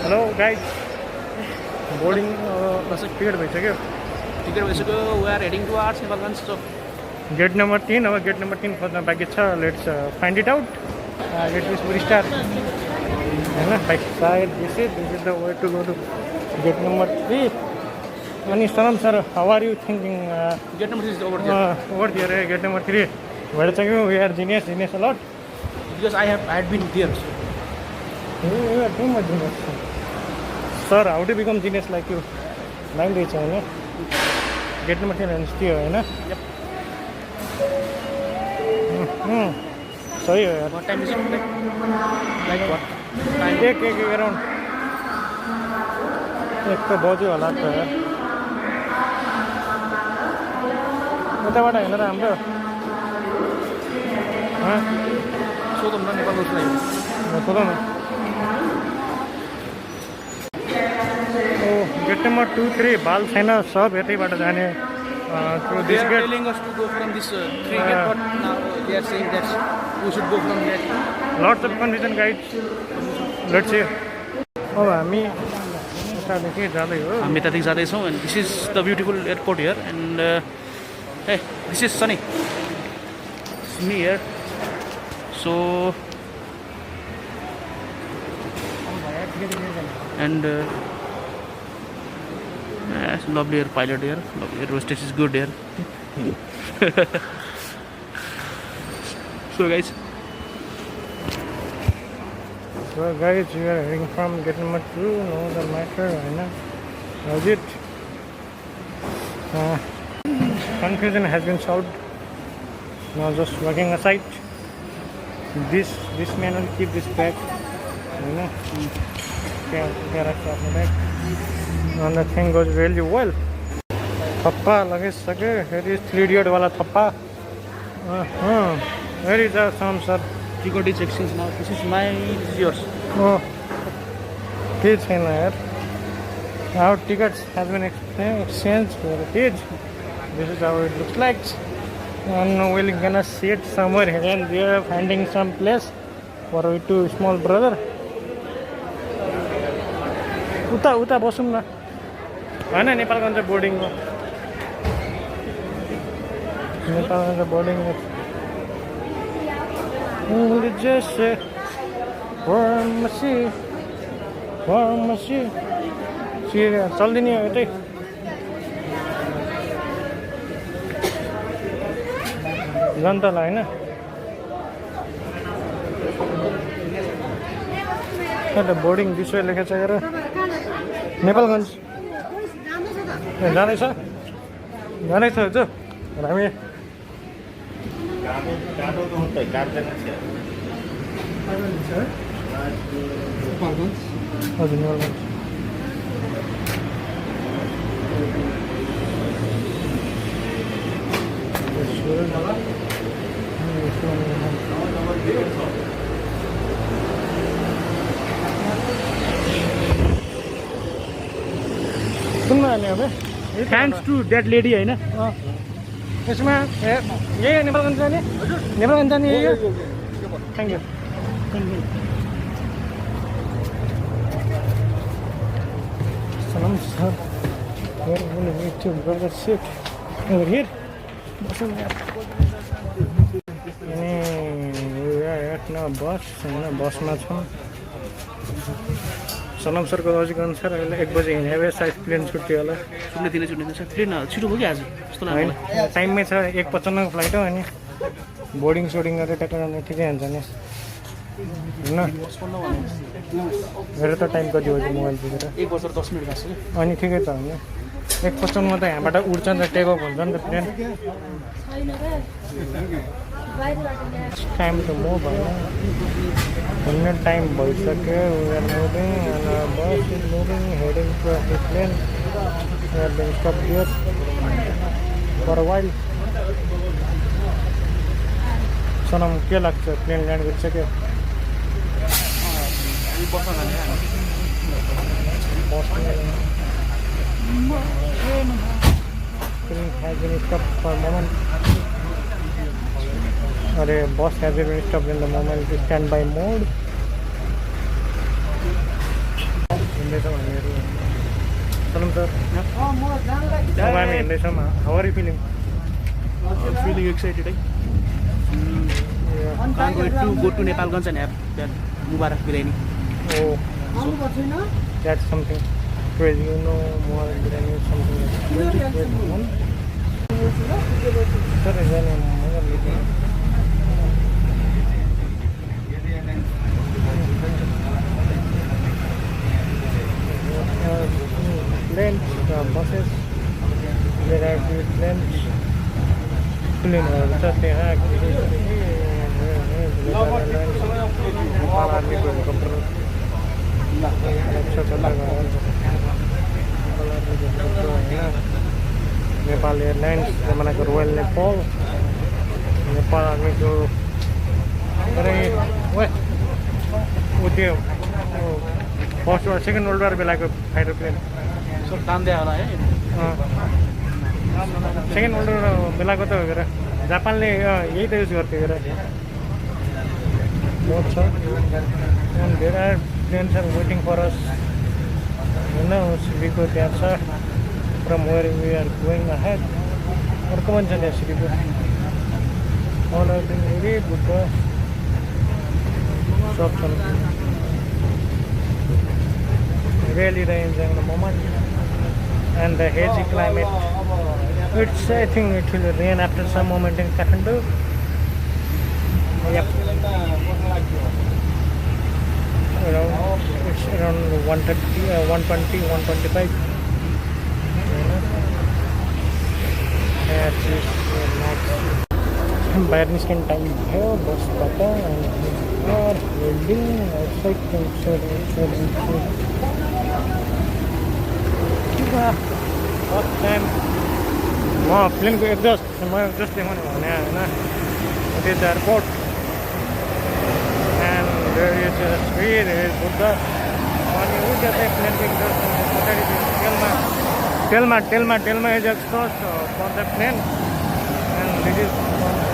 Hello guys boarding ticket भइसक्यो we are heading to ours Nepalgunj so gate number 3 अब gate number 3 खोज्न बाँकी छ let's find it out let's wish star हैन भाइ सायद this is the way to go to gate number 3 अनि Sanam sir how are you thinking gate number 3 is over there gate number 3 भइसक्यो we are genius alert because I had been there you are too much genius sir how to become genius like you mind रहेछ हैन gate number 3 हेर्नुस् त्यो हैन सही हो यार what time is it like what time एक around एक त बज्यो होला त यार उताबाट हेर्न त हाम्रो सोधौँ न नेपालगञ्जलाई सोधौँ न गेट नम्बर 2, 3 बाल छैन सब यतैबाट जाने they are telling us to go from this 3 gate but now they are saying that we should go from that lots of confusion guys let's see अब हामी यतादेखि जाँदै हो हामी यतादेखि जाँदैछौँ and this is the beautiful airport here and hey this is Sunny it's me here so and lovely air pilot here, lovely air hostess is good here. So guys, we are heading from gate number 2 no the matter Hahn how's it confusion has been solved now just walking aside this man will keep this back Hahn back and the thing goes really well थप्पा लगाइसक्यो फेरि 3D वाला थप्पा where is our Sam sir ticket is exchanged now. This is mine, this is yours. oh केही छैन यार our tickets have been exchanged for a page this is how it looks like and we're gonna sit somewhere here and there finding some place for we two small brother उता बसौँ न हैन Nepalgunj बोर्डिङको Nepalgunj boarding जैसे pharmacy चल्दिने हो यतै जनतालाई हैन एउटा boarding विषय लेखेको छ हेर नेपालगञ्ज जाँदैछ हजुर हामी हजुर नेपालगञ्ज सुन्नु हाल्ने अब Thanks to that lady, है ना? यसमा यही हो नेपालगञ्ज जाने नेपालगञ्ज जाने यही हो thank you Sanam sir here we need to brother sit over here अनि यहाँ बस होइन बसमा छौँ सनम सरको लजिक अनुसार अहिले 1 बजे हिँड्यो सायद प्लेन छुट्यो होला छुट्ने प्लेन छिटो भयो कि आज जस्तो होइन टाइममै छ 1:55 को फ्लाइट हो अनि बोर्डिङ सोर्डिङ गरेर ट्याक्टर ठिकै हुन्छ नि होइन मेरो त टाइम कति हो मोबाइल टिपेर 1:10 भएको छ अनि ठिकै त होइन 1:55 मा त यहाँबाट उड्छ नि त टेक अफ हुन्छ नि त प्लेन टाइम त म भन्ने टाइम भइसक्यो moving bus is moving heading to the plane stop here for a while Sanam के लाग्छ प्लेन ल्यान्ड गरिसक्यो Plane has been stopped for a moment. Or a bus has been stopped in the moment to standby mode. हिँड्दैछौँ हामीहरू चलौँ sir अब हामी हिँड्दैछौँ how are you feeling feeling excited, eh? Can't wait to go to Nepalganj and have that Mubarak biryani. Oh, that's something crazy. You know, more biryani is something like sir, is there planes, buses, there are few planes. प्लेनहरू छ त्यहाँ नेपाल आर्मीको helicopter Nepal airlines जमानाको royal Nepal Nepal आर्मीको ऊ त्यो first वा second world war बेलाको फाइटर प्लेन So, काम दिया होला है सेकेन्ड वर्ल्ड वार बेलाको त हो गएर जापानले यही त युज गर्थ्यो गएर बहुत छ and there are planes are waiting for us होइन सिबीको त्यहाँ छ from where we are going ahead अर्को पनि छ त्यहाँ सिबीको अल आर बिन भेरी गुड सब छन् really the enjoying the moment and the hazy climate. It's I think it will rain after some moment in Kathmandu. Yep. It's around 130, 120, 125. That is max. बाहर निस्कने time भयो बसबाट welding outside म प्लेनको adjust देखाउने भने होइन it is airport and there is Buddha अनि उ त्यतै प्लेनको एडजस्ट पछाडि टेलमा is expose for the plane and this is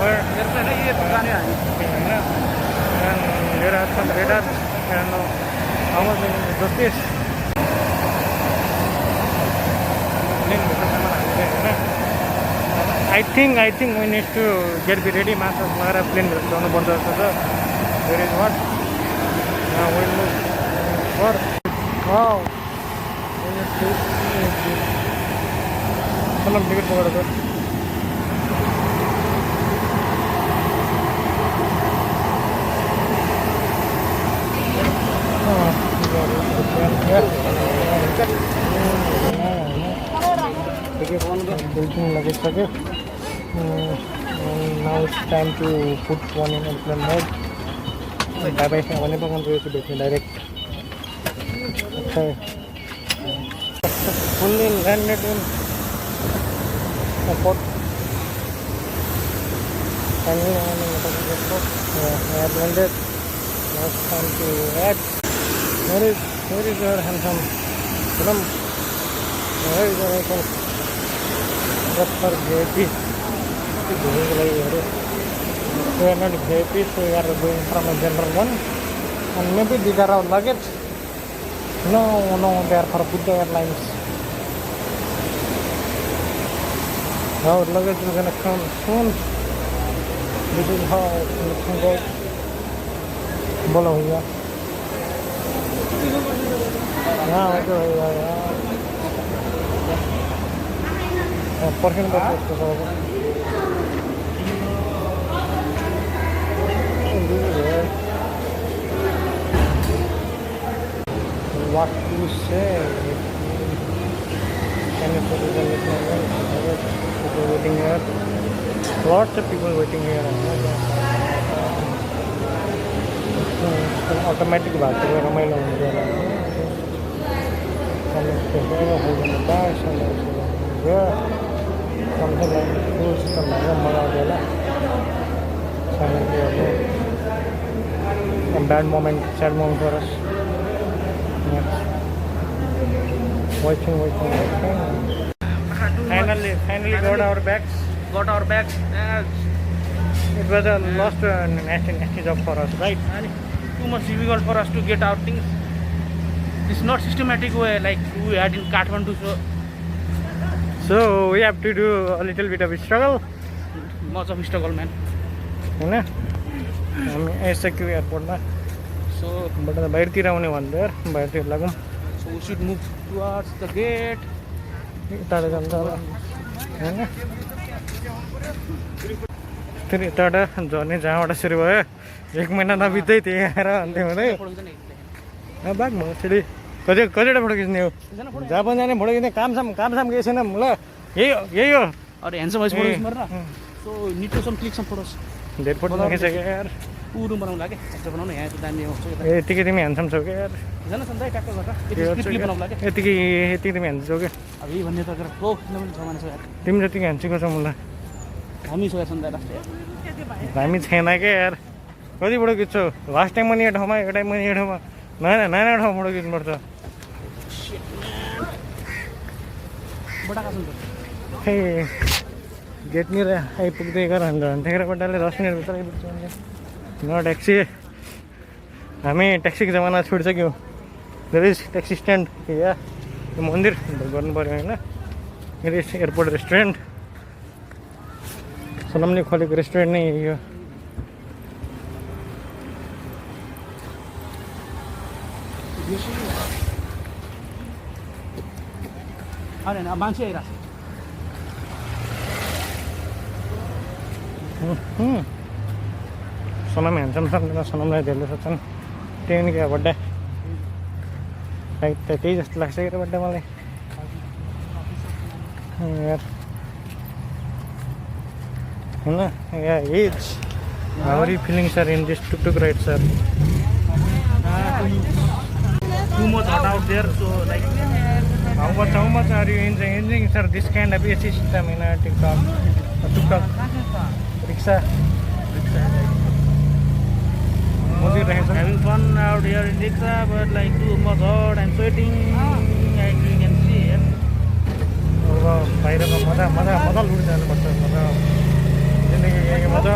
where and there are some radars and how much is this I think we need to get ready master Mara plane on the border there is what now we'll look for wow some ticket for लगिसक्यो now it's time to put one in airplane mode bye bye भने पनि गएको देख्ने direct fully landed in airport finally landed now it's time to add where is your handsome film where is your vehicle just for VIP we are not VIP so we are going from a general one and maybe these are our luggage no they are for Buddha Airlines our luggage is gonna come soon this is how it's looking like बोलो भैया हाँ तो भैया पर्खिनु पर्छ यसको सब what to say can you put it in people waiting here lots of people waiting here automatic बात है रमाइलो हुन्छ holding the bag something like tools a bad moment for us watching finally got our bags it was a lost nasty job for us right too much difficult for us to get our things This is not systematic way like we had in Kathmandu. So we have to do a little bit of struggle. Much of struggle, man. होइन हामी आइसक्यो एयरपोर्टमा So, but बाहिरतिर आउने भन्दै बाहिरतिर लागौँ so we should move towards the gate. टाढा जान्छ होला होइन फेरि यताबाट झर्ने जहाँबाट सुरु भयो 1 महिना नबित्दै त्यही आएर अन्त्य हुँदै बाघ फेरि कतिवटा फोटो खिच्ने हो जहाँ पनि जाने फोटो खिच्ने कामसाम केही छैन ल यही हो Or handsome voice photos marna. So need to some click some photos. धेरै फोटो नखिचेको यार Uru बनाउनु लाग्यो एक्चुअली बनाउनु यहाँ त दामी हुन्छ ए यतिकै तिमी ह्यान्डसम छौ क्या यार जान सन्दै ट्याक्क गर्दा यति क्लिप बनाउनु लाग्यो यतिकै तिमी ह्यान्ड छौ क्या अब यही भन्ने त गरेर हो किन पनि छ मान्छे यार तिमी जतिको ह्यान्डसीको छौ मलाई हामी छ सन्दै राष्ट्र हामी छैन क्या यार कति फोटो खिच्छौ लास्ट टाइम पनि यो ठाउँमा यो टाइम पनि यो ठाउँमा नयाँ ठाउँमा फोटो खिच्नुपर्छ बडाका छन् खै गेटनिर आइपुग्दै गर भन्थेर बड्डाले 10 मिनट भित्र आइपुग्छ भने न ट्याक्सी हामी ट्याक्सीको जमाना छोडिसक्यौँ देयर इज ट्याक्सी स्ट्यान्ड या यो मन्दिर गर्नु पऱ्यो होइन देयर इज एयरपोर्ट रेस्टुरेन्ट सनमले खोलेको रेस्टुरेन्ट नै यो अरे न मान्छे आइरहेको सनम ह्यान्डसम छन् सनमलाई धेरै सोध्छन् त्यही नि क्या बड्डा सायद त त्यही जस्तो लाग्छ क्या बड्डा मलाई यार होइन या as how are you feeling sir in this tuk ride sir too much hot out there so like how much are you enjoying sir this kind of a system in a tuk-tuk rickshaw having fun out here in Riksha but like too much hot I'm sweating like you can see it अब बाहिरको मजा लुट जानुपर्छ मजा जिन्दगी यही मजा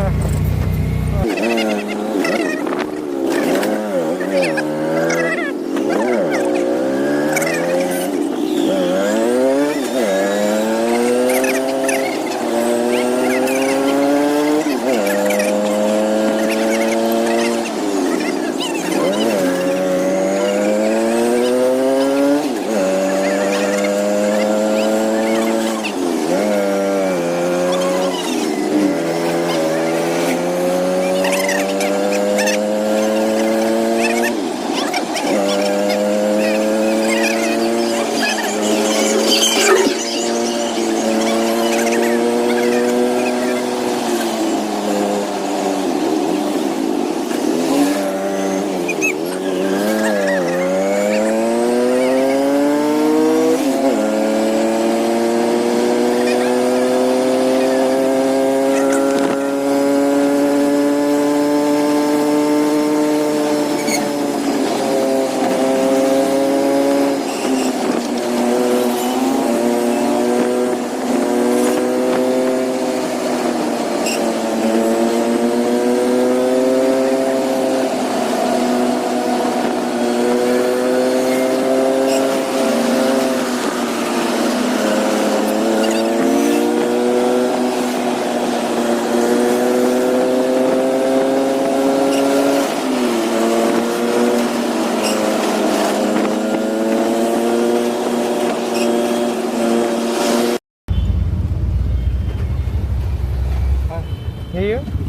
यही हो